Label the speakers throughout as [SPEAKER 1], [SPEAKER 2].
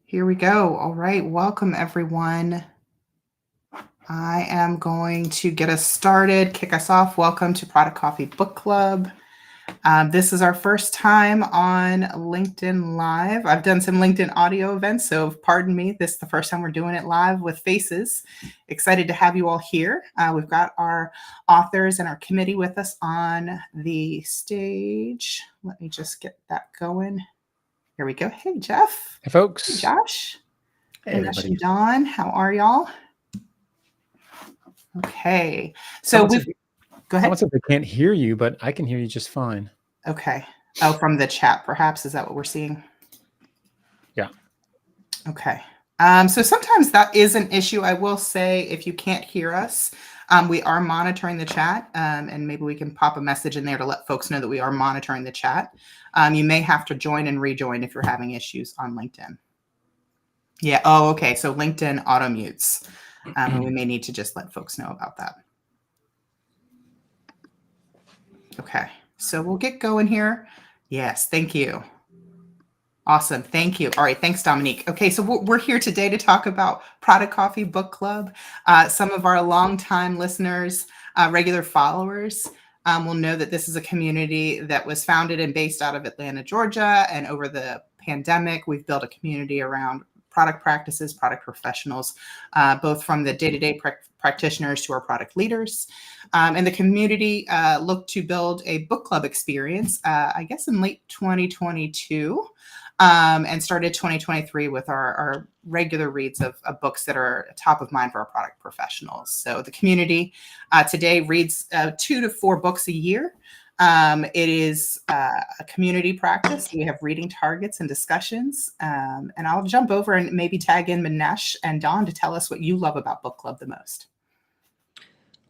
[SPEAKER 1] Here we go. All right. Welcome, everyone. I am going to get us started, kick us off. Welcome to Product Coffee Book Club. This is our first time on LinkedIn Live. I've done some LinkedIn audio events, so pardon me. This is the first time we're doing it live with faces. Excited to have you all here. We've got our authors and our committee with us on the stage. Let me just get that going. Here we go. Hey, Jeff.
[SPEAKER 2] Hey, folks.
[SPEAKER 1] Hey, Josh.
[SPEAKER 2] Hey,
[SPEAKER 1] everybody. And Dawn, how are y'all? Okay. So go ahead.
[SPEAKER 2] Someone said they can't hear you, but I can hear you just fine.
[SPEAKER 1] Okay. Oh, from the chat, perhaps. Is that what we're seeing?
[SPEAKER 2] Yeah.
[SPEAKER 1] Okay. So sometimes that is an issue. I will say if you can't hear us, we are monitoring the chat, and maybe we can pop a message in there to let folks know that we are monitoring the chat. You may have to join and rejoin if you're having issues on LinkedIn. Yeah. Oh, okay. So LinkedIn auto mutes. We may need to just let folks know about that. Okay. So we'll get going here. Yes. Thank you. Awesome. Thank you. All right. Thanks, Dominique. Okay. So we're here today to talk about Product Coffee Book Club. Some of our longtime listeners, regular followers, will know that this is a community that was founded and based out of Atlanta, Georgia. And over the pandemic, we've built a community around product practices, product professionals, both from the day-to-day practitioners to our product leaders. And the community looked to build a book club experience, I guess in late 2022, and started 2023 with our regular reads of books that are top of mind for our product professionals. So the community today reads 2 to 4 books a year. It is a community practice. We have reading targets and discussions. And I'll jump over and maybe tag in Manesh and Dawn to tell us what you love about book club the most.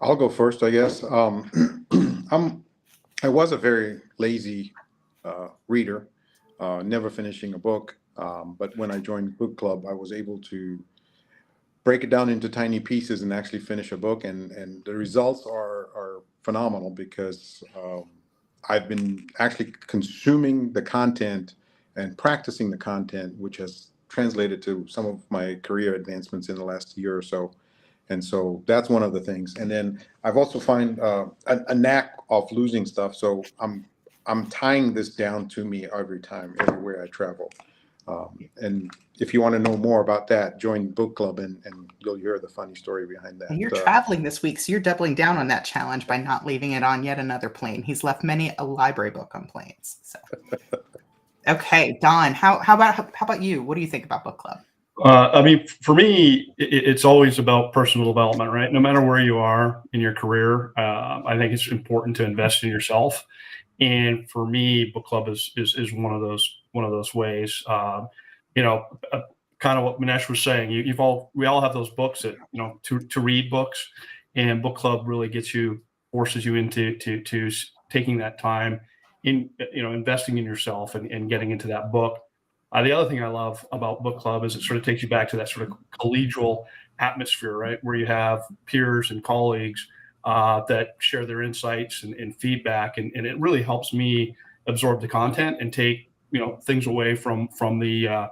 [SPEAKER 3] I'll go first, I guess. I was a very lazy reader, never finishing a book. But when I joined book club, I was able to break it down into tiny pieces and actually finish a book. And the results are phenomenal because I've been actually consuming the content and practicing the content, which has translated to some of my career advancements in the last year or so. And so that's one of the things. And then I've also find a knack of losing stuff. So I'm tying this down to me every time, everywhere I travel. And if you want to know more about that, join book club and you'll hear the funny story behind that.
[SPEAKER 1] And you're traveling this week, so you're doubling down on that challenge by not leaving it on yet another plane. He's left many a library book on planes. So, okay, Don, how about you? What do you think about book club?
[SPEAKER 4] I mean, for me, it's always about personal development, right? No matter where you are in your career, I think it's important to invest in yourself. And for me, book club is one of those ways. Kind of what Manesh was saying. We all have those books that to read books, and book club really forces you into taking that time in investing in yourself and getting into that book. The other thing I love about book club is it sort of takes you back to that sort of collegial atmosphere, right, where you have peers and colleagues that share their insights and feedback, and it really helps me absorb the content and take things away from the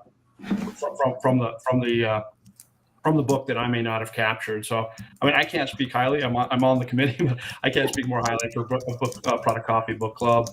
[SPEAKER 4] book that I may not have captured. So I mean, I can't speak highly. I'm on the committee, but I can't speak more highly for Product Coffee Book Club.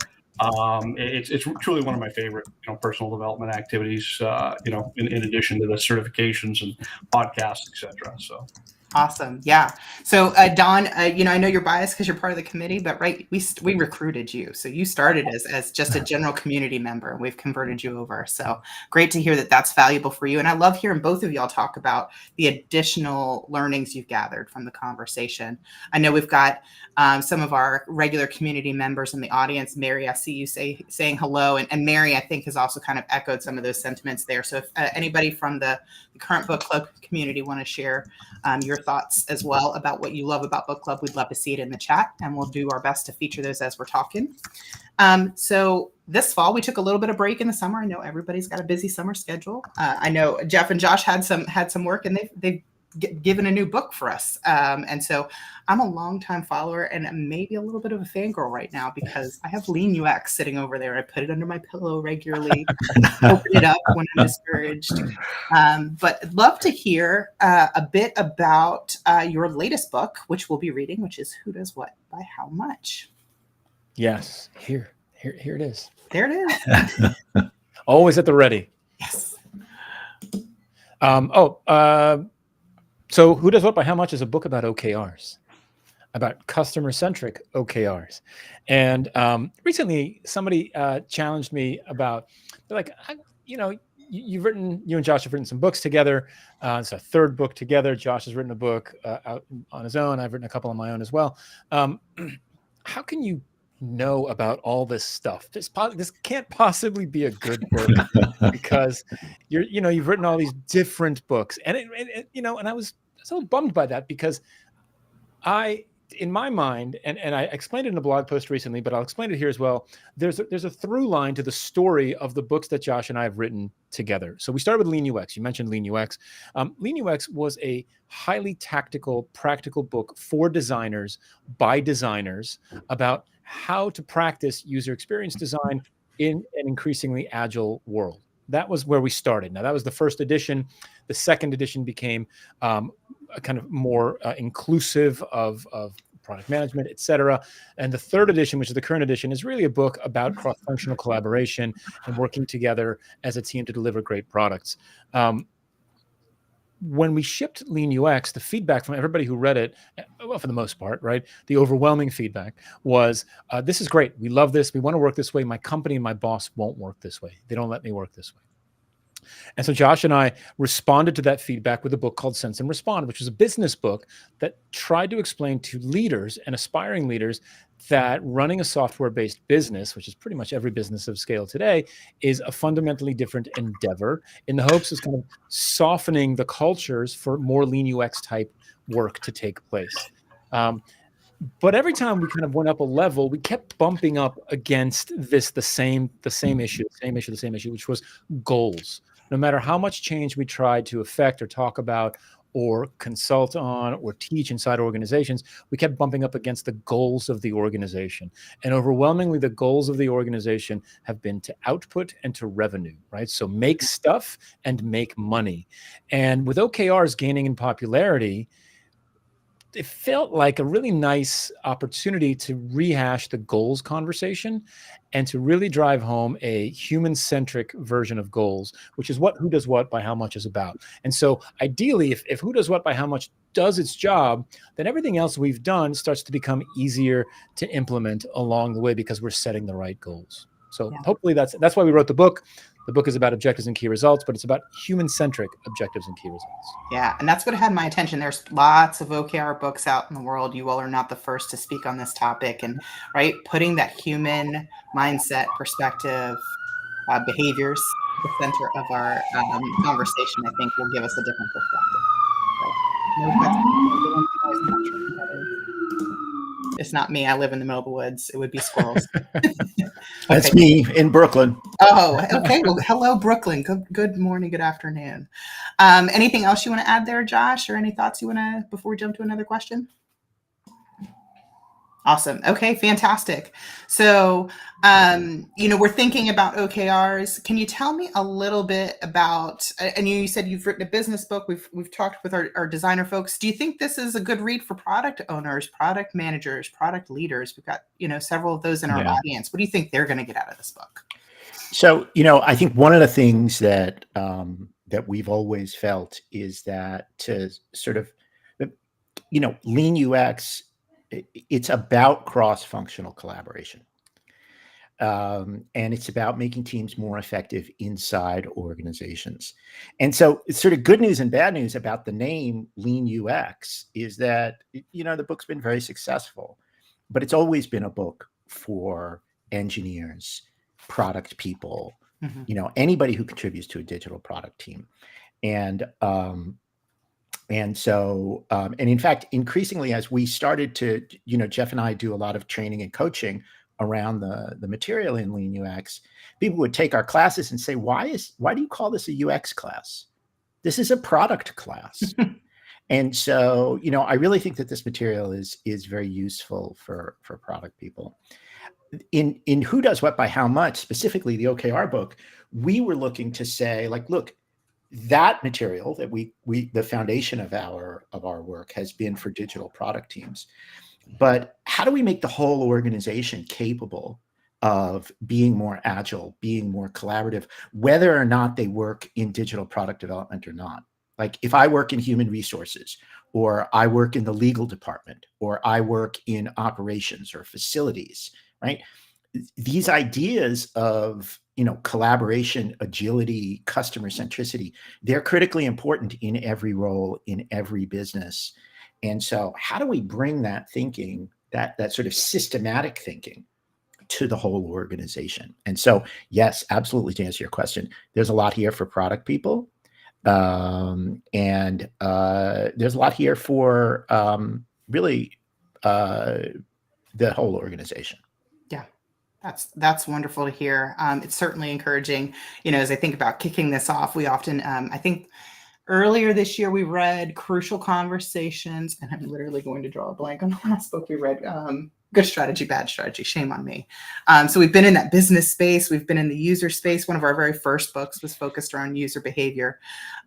[SPEAKER 4] It's truly one of my favorite personal development activities. In addition to the certifications and podcasts, etc. So.
[SPEAKER 1] Awesome. Yeah. So Don, I know you're biased because you're part of the committee, but right, we recruited you. So you started as just a general community member, and we've converted you over. So great to hear that that's valuable for you. And I love hearing both of y'all talk about the additional learnings you've gathered from the conversation. I know we've got some of our regular community members in the audience. Mary, I see you saying hello. And Mary, I think, has also kind of echoed some of those sentiments there. So if anybody from the current book club community want to share your thoughts as well about what you love about book club, we'd love to see it in the chat, and we'll do our best to feature those as we're talking. So this fall, we took a little bit of break in the summer. I know everybody's got a busy summer schedule. I know Jeff and Josh had some work, and they've given a new book for us. And so I'm a longtime follower and maybe a little bit of a fangirl right now because I have Lean UX sitting over there. I put it under my pillow regularly, open it up when I'm discouraged. But I'd love to hear a bit about your latest book, which we'll be reading, which is Who Does What by How Much.
[SPEAKER 2] Yes. Here it is.
[SPEAKER 1] There it is.
[SPEAKER 2] Always at the ready.
[SPEAKER 1] Yes.
[SPEAKER 2] So Who Does What by How Much is a book about OKRs, about customer-centric OKRs. And recently somebody challenged me about, they're like, you and Josh have written some books together. It's a third book together. Josh has written a book out on his own. I've written a couple on my own as well. How can you know about all this stuff? This can't possibly be a good book because you've written all these different books, and and I was so bummed by that because in my mind, and I explained it in a blog post recently, but I'll explain it here as well. There's a through line to the story of the books that Josh and I have written together. So we started with Lean UX. You mentioned Lean UX. Lean UX was a highly tactical, practical book for designers by designers about how to practice user experience design in an increasingly agile world. That was where we started. Now, that was the first edition. The second edition became a kind of more inclusive of product management, et cetera. And the third edition, which is the current edition, is really a book about cross-functional collaboration and working together as a team to deliver great products. When we shipped Lean UX, the feedback from everybody who read it, well, for the most part, right, the overwhelming feedback was, this is great. We love this. We want to work this way. My company and my boss won't work this way. They don't let me work this way. And so Josh and I responded to that feedback with a book called Sense and Respond, which was a business book that tried to explain to leaders and aspiring leaders that running a software-based business, which is pretty much every business of scale today, is a fundamentally different endeavor in the hopes of kind of softening the cultures for more Lean UX type work to take place. But every time we kind of went up a level, we kept bumping up against the same issue, which was goals. No matter how much change we tried to affect or talk about or consult on or teach inside organizations, we kept bumping up against the goals of the organization. And overwhelmingly, the goals of the organization have been to output and to revenue, right? So make stuff and make money. And with OKRs gaining in popularity, it felt like a really nice opportunity to rehash the goals conversation and to really drive home a human-centric version of goals, which is what Who Does What by How Much is about. And so ideally, if Who Does What by How Much does its job, then everything else we've done starts to become easier to implement along the way because we're setting the right goals. So hopefully that's why we wrote the book. The book is about objectives and key results, but it's about human-centric objectives and key results.
[SPEAKER 1] Yeah, and that's what had my attention. There's lots of OKR books out in the world. You all are not the first to speak on this topic. And right, putting that human mindset, perspective, behaviors at the center of our conversation, I think will give us a different perspective. It's not me. I live in the middle of the woods. It would be squirrels.
[SPEAKER 5] That's me in Brooklyn.
[SPEAKER 1] Oh, okay. Well, hello, Brooklyn. Good morning, good afternoon. Anything else you want to add there, Josh, or any thoughts you want to, before we jump to another question? Awesome. Okay, fantastic. So, we're thinking about OKRs. Can you tell me a little bit about, and you said you've written a business book. We've talked with our designer folks. Do you think this is a good read for product owners, product managers, product leaders? We've got, several of those in our audience. What do you think they're going to get out of this book?
[SPEAKER 5] So, I think one of the things that that we've always felt is that to sort of, Lean UX, it's about cross-functional collaboration. And it's about making teams more effective inside organizations. And so it's sort of good news and bad news about the name Lean UX is that, the book's been very successful, but it's always been a book for engineers, product people, anybody who contributes to a digital product team. And so, and in fact, increasingly, as we started to, Jeff and I do a lot of training and coaching around the material in Lean UX, people would take our classes and say, why do you call this a UX class? This is a product class. And so, I really think that this material is very useful for product people. In Who Does What by How Much, specifically the OKR book, we were looking to say, like, look, that material that we the foundation of our work has been for digital product teams. But how do we make the whole organization capable of being more agile, being more collaborative, whether or not they work in digital product development or not? Like if I work in human resources, or I work in the legal department, or I work in operations or facilities, right? These ideas of, collaboration, agility, customer centricity, they're critically important in every role, in every business. And so how do we bring that thinking, that sort of systematic thinking, to the whole organization? And so, yes, absolutely, to answer your question, there's a lot here for product people. And there's a lot here for really the whole organization.
[SPEAKER 1] Yeah, that's wonderful to hear. It's certainly encouraging. As I think about kicking this off, we often, I think earlier this year, we read Crucial Conversations, and I'm literally going to draw a blank on the last book we read. Good Strategy, Bad Strategy, shame on me. So we've been in that business space. We've been in the user space. One of our very first books was focused around user behavior.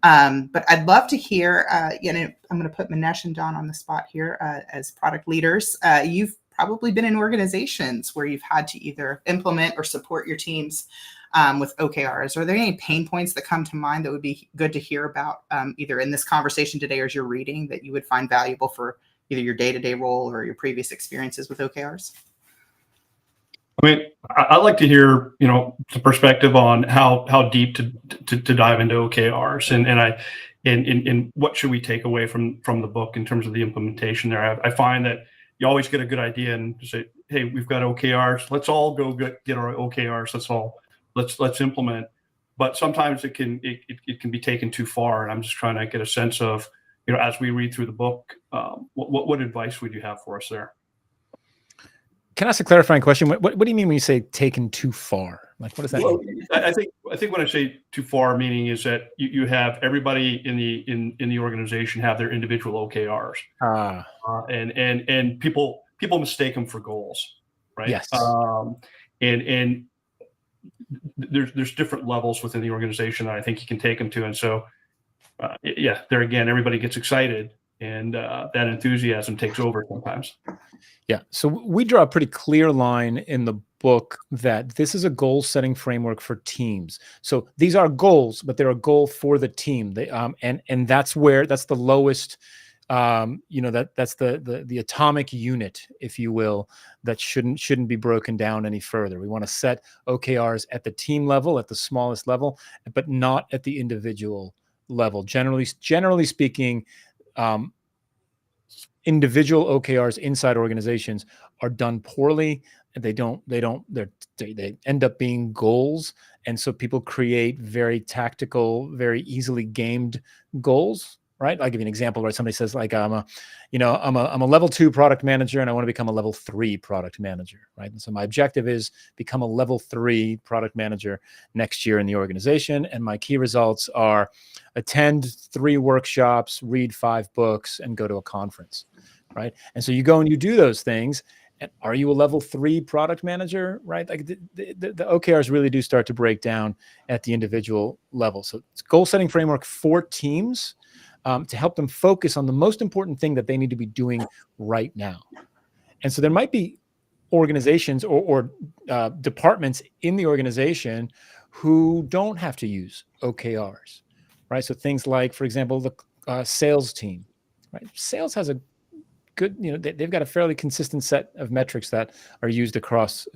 [SPEAKER 1] But I'd love to hear, I'm going to put Manesh and Don on the spot here as product leaders. You've probably been in organizations where you've had to either implement or support your teams with OKRs. Are there any pain points that come to mind that would be good to hear about either in this conversation today or as you're reading that you would find valuable for either your day-to-day role or your previous experiences with OKRs?
[SPEAKER 4] I mean, I'd like to hear, the perspective on how deep to dive into OKRs and what should we take away from the book in terms of the implementation there. I find that you always get a good idea and say, hey, we've got OKRs. Let's all go get our OKRs. Let's implement. But sometimes it can be taken too far. And I'm just trying to get a sense of, as we read through the book, what advice would you have for us there?
[SPEAKER 2] Can I ask a clarifying question? What do you mean when you say taken too far? Like, what does that mean?
[SPEAKER 4] I think when I say too far, meaning is that you have everybody in the organization have their individual OKRs, and people mistake them for goals, right?
[SPEAKER 2] Yes.
[SPEAKER 4] And there's different levels within the organization that I think you can take them to, and so there again, everybody gets excited, and that enthusiasm takes over sometimes.
[SPEAKER 2] Yeah. So we draw a pretty clear line in the book that this is a goal-setting framework for teams. So these are goals, but they're a goal for the team. They and that's the lowest. That's the atomic unit, if you will, that shouldn't be broken down any further. We want to set OKRs at the team level, at the smallest level, but not at the individual level. Generally speaking, individual OKRs inside organizations are done poorly. They end up being goals. And so people create very tactical, very easily gamed goals, right? I'll give you an example, right? Somebody says like, I'm a level 2 product manager and I want to become a level 3 product manager, right? And so my objective is become a level 3 product manager next year in the organization. And my key results are attend 3 workshops, read 5 books, and go to a conference, right? And so you go and you do those things. And are you a level 3 product manager, right? Like the OKRs really do start to break down at the individual level. So it's goal setting framework for teams to help them focus on the most important thing that they need to be doing right now. And so there might be organizations or departments in the organization who don't have to use OKRs, right? So things like, for example, the sales team, right? Sales has a good, they've got a fairly consistent set of metrics that are used across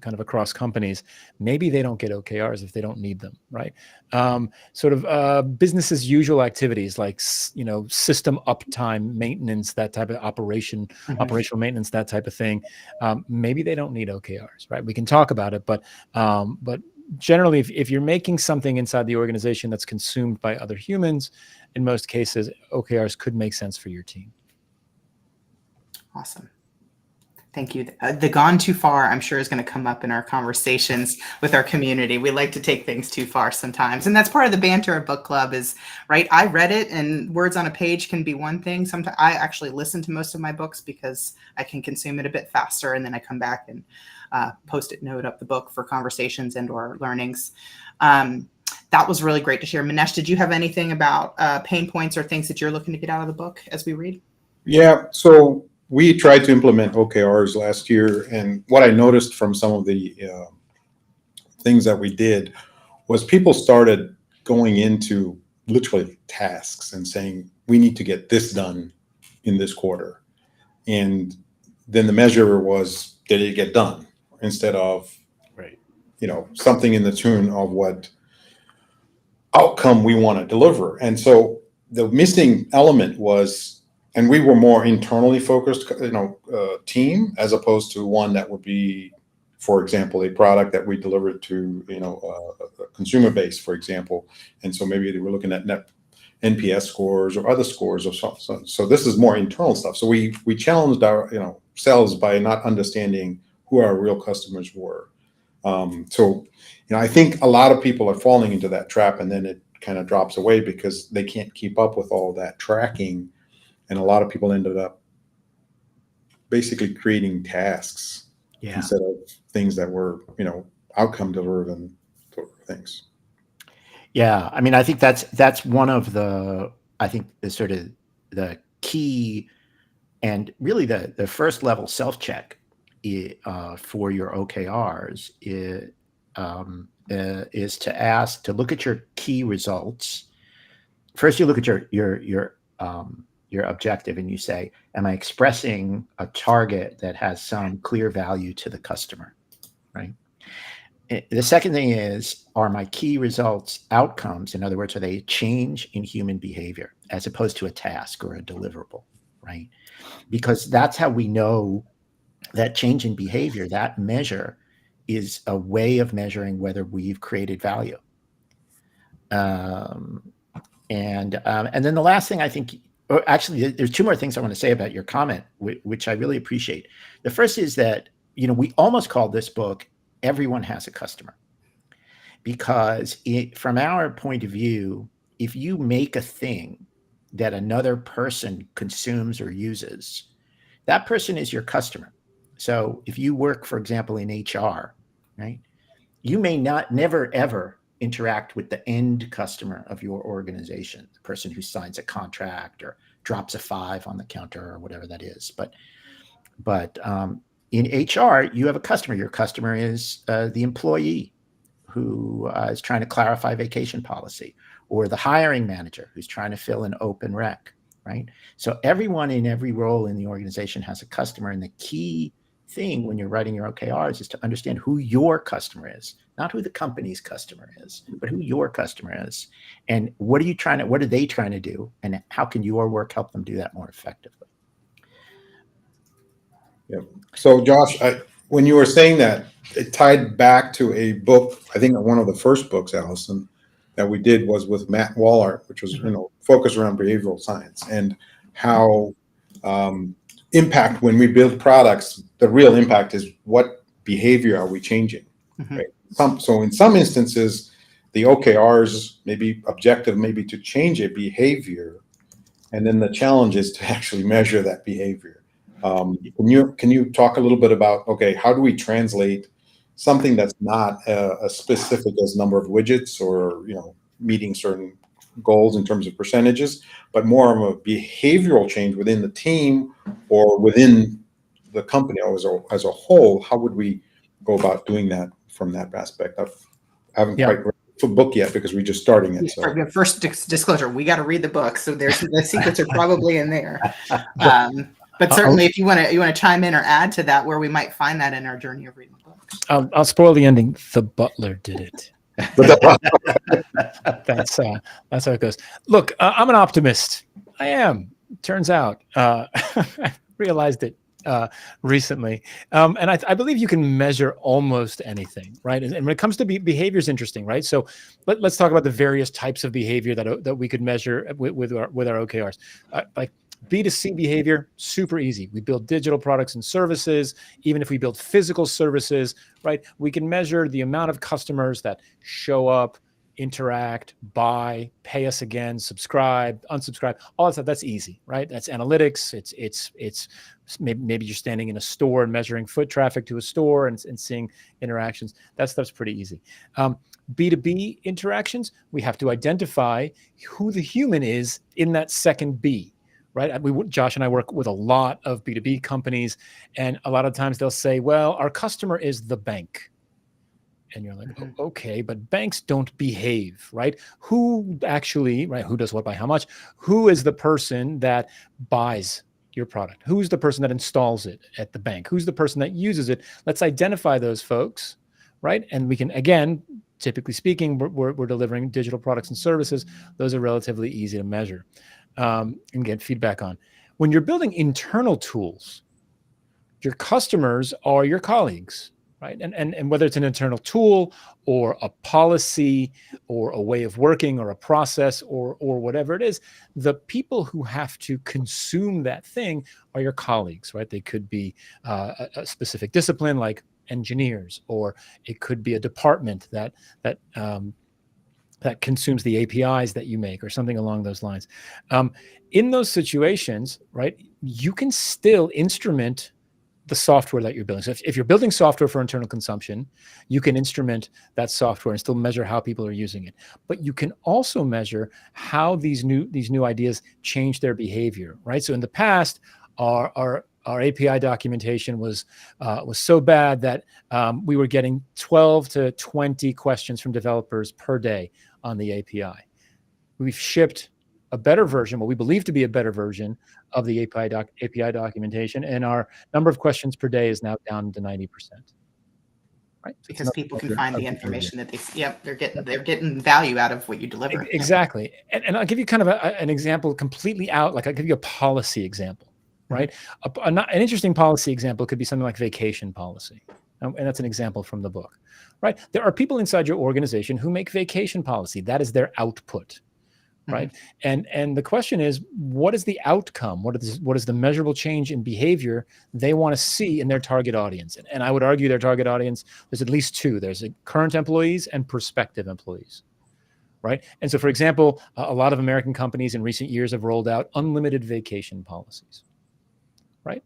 [SPEAKER 2] companies. Maybe they don't get OKRs if they don't need them, right? Business as usual activities like, system uptime maintenance, that type of operational maintenance, that type of thing. Maybe they don't need OKRs, right? We can talk about it, but generally, if you're making something inside the organization that's consumed by other humans, in most cases, OKRs could make sense for your team.
[SPEAKER 1] Awesome. Thank you. The gone too far, I'm sure, is going to come up in our conversations with our community. We like to take things too far sometimes. And that's part of the banter of book club is, right, I read it and words on a page can be one thing. Sometimes I actually listen to most of my books because I can consume it a bit faster. And then I come back and post-it note up the book for conversations and or learnings. That was really great to share. Manesh, did you have anything about pain points or things that you're looking to get out of the book as we read?
[SPEAKER 3] Yeah, so we tried to implement OKRs last year, and what I noticed from some of the things that we did was people started going into literally tasks and saying, we need to get this done in this quarter. And then the measure was, did it get done? Instead of,
[SPEAKER 2] Right.
[SPEAKER 3] Something in the tune of what outcome we want to deliver. And so the missing element was, and we were more internally focused, team, as opposed to one that would be, for example, a product that we delivered to, a consumer base, for example. And so maybe they were looking at net NPS scores or other scores or something. So this is more internal stuff. So we challenged our, selves by not understanding who our real customers were. I think a lot of people are falling into that trap, and then it kind of drops away because they can't keep up with all that tracking. And a lot of people ended up basically creating tasks instead of things that were, outcome driven things.
[SPEAKER 5] Yeah, I mean, I think that's one of the sort of the key and really the first level self check for your OKRs is to look at your key results. First, you look at your objective and you say, am I expressing a target that has some clear value to the customer, right? The second thing is, are my key results outcomes? In other words, are they a change in human behavior as opposed to a task or a deliverable, right? Because that's how we know that change in behavior, that measure is a way of measuring whether we've created value. And then the last thing I think, actually, there's two more things I want to say about your comment, which I really appreciate. The first is that, we almost called this book, Everyone Has a Customer. Because from our point of view, if you make a thing that another person consumes or uses, that person is your customer. So if you work, for example, in HR, right, you may never, ever interact with the end customer of your organization, the person who signs a contract or drops a 5 on the counter or whatever that is. But in HR, you have a customer. Your customer is the employee who is trying to clarify vacation policy, or the hiring manager who's trying to fill an open rec, right? So everyone in every role in the organization has a customer, and the key thing when you're writing your OKRs is to understand who your customer is, not who the company's customer is, but who your customer is, and what are they trying to do, and how can your work help them do that more effectively?
[SPEAKER 3] Yeah. So Josh, when you were saying that, it tied back to a book. I think one of the first books, Allison, that we did was with Matt Wallart, which was focused around behavioral science and how impact when we build products. The real impact is what behavior are we changing? Mm-hmm. Right? So in some instances, the OKRs may be objective, maybe to change a behavior, and then the challenge is to actually measure that behavior. Can you talk a little bit about, how do we translate something that's not as specific as number of widgets or meeting certain goals in terms of percentages, but more of a behavioral change within the team or within the company as a whole? How would we go about doing that from that aspect? I haven't quite read the book yet because we're just starting it. So
[SPEAKER 1] first disclosure, we got to read the book, so there's the secrets are probably in there. But certainly, if you want to chime in or add to that, where we might find that in our journey of reading the books.
[SPEAKER 2] I'll spoil the ending. The butler did it. That's how it goes. Look, I'm an optimist. I am. Turns out, I realized it recently, and I believe you can measure almost anything, right? And when it comes to behavior, is interesting, right? So let's talk about the various types of behavior that we could measure with our OKRs. Like B2C behavior, super easy. We build digital products and services. Even if we build physical services, right? We can measure the amount of customers that show up, interact, buy, pay us again, subscribe, unsubscribe, all that stuff. That's easy, right? That's analytics. It's maybe you're standing in a store and measuring foot traffic to a store and seeing interactions. That stuff's pretty easy. B2B interactions, we have to identify who the human is in that second B. Right? Josh and I work with a lot of B2B companies, and a lot of times they'll say, well, our customer is the bank. And you're like, oh, okay, but banks don't behave, right? Who actually, right? Who does what by how much? Who is the person that buys your product? Who's the person that installs it at the bank? Who's the person that uses it? Let's identify those folks, right? And we can, again, typically speaking, we're delivering digital products and services. Those are relatively easy to measure. And get feedback on. When you're building internal tools, your customers are your colleagues, right? And whether it's an internal tool or a policy or a way of working or a process or whatever it is, the people who have to consume that thing are your colleagues, right? They could be a specific discipline like engineers, or it could be a department that consumes the APIs that you make or something along those lines. In those situations, right, you can still instrument the software that you're building. So if you're building software for internal consumption, you can instrument that software and still measure how people are using it. But you can also measure how these new ideas change their behavior, right? So in the past, our API documentation was so bad that we were getting 12 to 20 questions from developers per day on the API. We've shipped a better version, what we believe to be a better version of the API documentation, and our number of questions per day is now down to 90%. Right?
[SPEAKER 1] Because people can find the information that they're getting value out of what you deliver.
[SPEAKER 2] Exactly. And I'll give you kind of an example completely out, like I'll give you a policy example, right? An interesting policy example could be something like vacation policy. And that's an example from the book, right? There are people inside your organization who make vacation policy. That is their output, right? And the question is, what is the outcome? What is the measurable change in behavior they want to see in their target audience? And I would argue their target audience, there's at least two. There's current employees and prospective employees, right? And so, for example, a lot of American companies in recent years have rolled out unlimited vacation policies, right?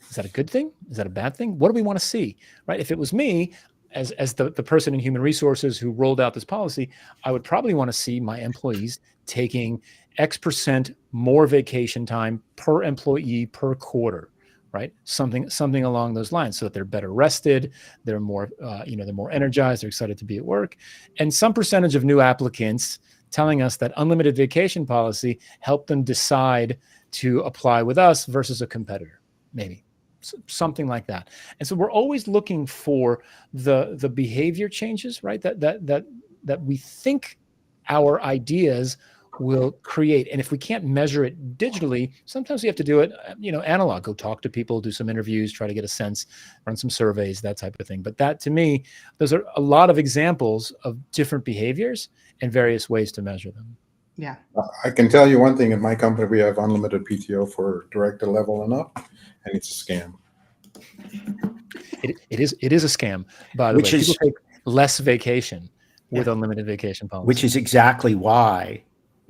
[SPEAKER 2] Is that a good thing? Is that a bad thing? What do we want to see, right? If it was me, as the person in human resources who rolled out this policy, I would probably want to see my employees taking X% more vacation time per employee per quarter, right? Something along those lines, so that they're better rested, they're more, they're more energized, they're excited to be at work, and some percentage of new applicants telling us that unlimited vacation policy helped them decide to apply with us versus a competitor, maybe. Something like that. And so we're always looking for the behavior changes, right? That we think our ideas will create. And if we can't measure it digitally, sometimes we have to do it, analog, go talk to people, do some interviews, try to get a sense, run some surveys, that type of thing. But that, to me, those are a lot of examples of different behaviors and various ways to measure them.
[SPEAKER 1] Yeah.
[SPEAKER 3] I can tell you one thing, in my company, we have unlimited PTO for director level and up, and it's a scam.
[SPEAKER 2] It is a scam, by the way. People take less vacation with unlimited vacation policy.
[SPEAKER 5] Which is exactly why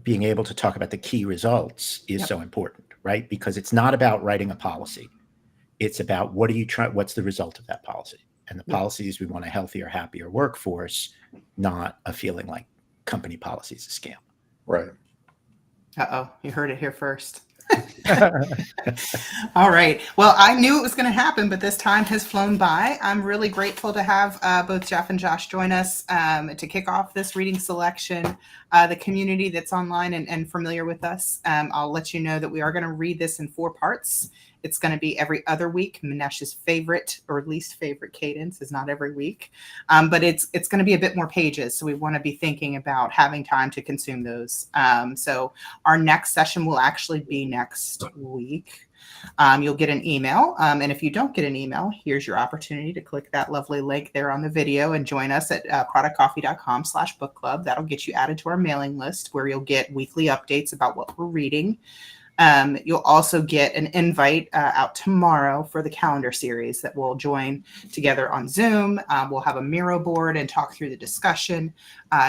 [SPEAKER 5] being able to talk about the key results is so important, right? Because it's not about writing a policy. It's about what's the result of that policy? And the policy is we want a healthier, happier workforce, not a feeling like company policy is a scam.
[SPEAKER 3] Right.
[SPEAKER 1] Uh-oh, you heard it here first. All right. Well, I knew it was going to happen, but this time has flown by. I'm really grateful to have both Jeff and Josh join us to kick off this reading selection. The community that's online and familiar with us, I'll let you know that we are going to read this in 4 parts. It's going to be every other week. Manesh's favorite or least favorite cadence is not every week, but it's going to be a bit more pages. So we want to be thinking about having time to consume those. So our next session will actually be next week. You'll get an email. And if you don't get an email, here's your opportunity to click that lovely link there on the video and join us at productcoffee.com/book club. That'll get you added to our mailing list where you'll get weekly updates about what we're reading. You'll also get an invite out tomorrow for the calendar series that we'll join together on Zoom. We'll have a Miro board and talk through the discussion.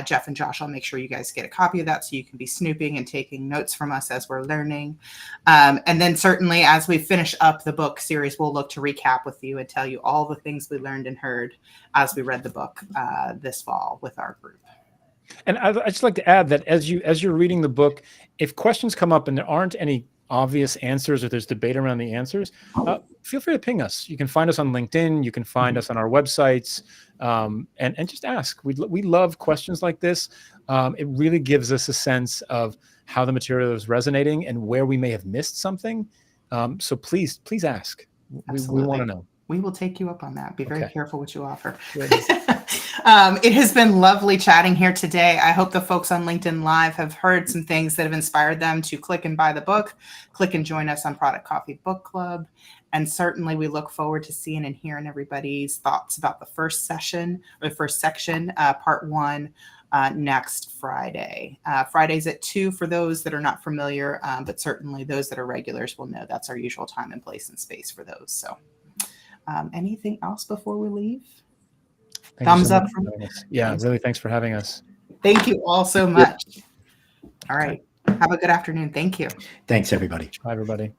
[SPEAKER 1] Jeff and Josh, I'll make sure you guys get a copy of that so you can be snooping and taking notes from us as we're learning. And then certainly as we finish up the book series, we'll look to recap with you and tell you all the things we learned and heard as we read the book this fall with our group.
[SPEAKER 2] And I'd just like to add that as you're reading the book, if questions come up and there aren't any obvious answers or there's debate around the answers, feel free to ping us. You can find us on LinkedIn. You can find us on our websites, and just ask. We love questions like this. It really gives us a sense of how the material is resonating and where we may have missed something. So please ask. We want to know.
[SPEAKER 1] We will take you up on that. Be very careful what you offer.
[SPEAKER 2] Right.
[SPEAKER 1] It has been lovely chatting here today. I hope the folks on LinkedIn Live have heard some things that have inspired them to click and buy the book, click and join us on Product Coffee Book Club. And certainly we look forward to seeing and hearing everybody's thoughts about the first session or the first section, part 1, next Friday. Fridays at 2 for those that are not familiar, but certainly those that are regulars will know that's our usual time and place and space for those. So anything else before we leave? Thumbs up.
[SPEAKER 2] Yeah, really. Thanks for having us.
[SPEAKER 1] Thank you all so much. All right. Have a good afternoon. Thank you.
[SPEAKER 5] Thanks, everybody.
[SPEAKER 2] Bye, everybody.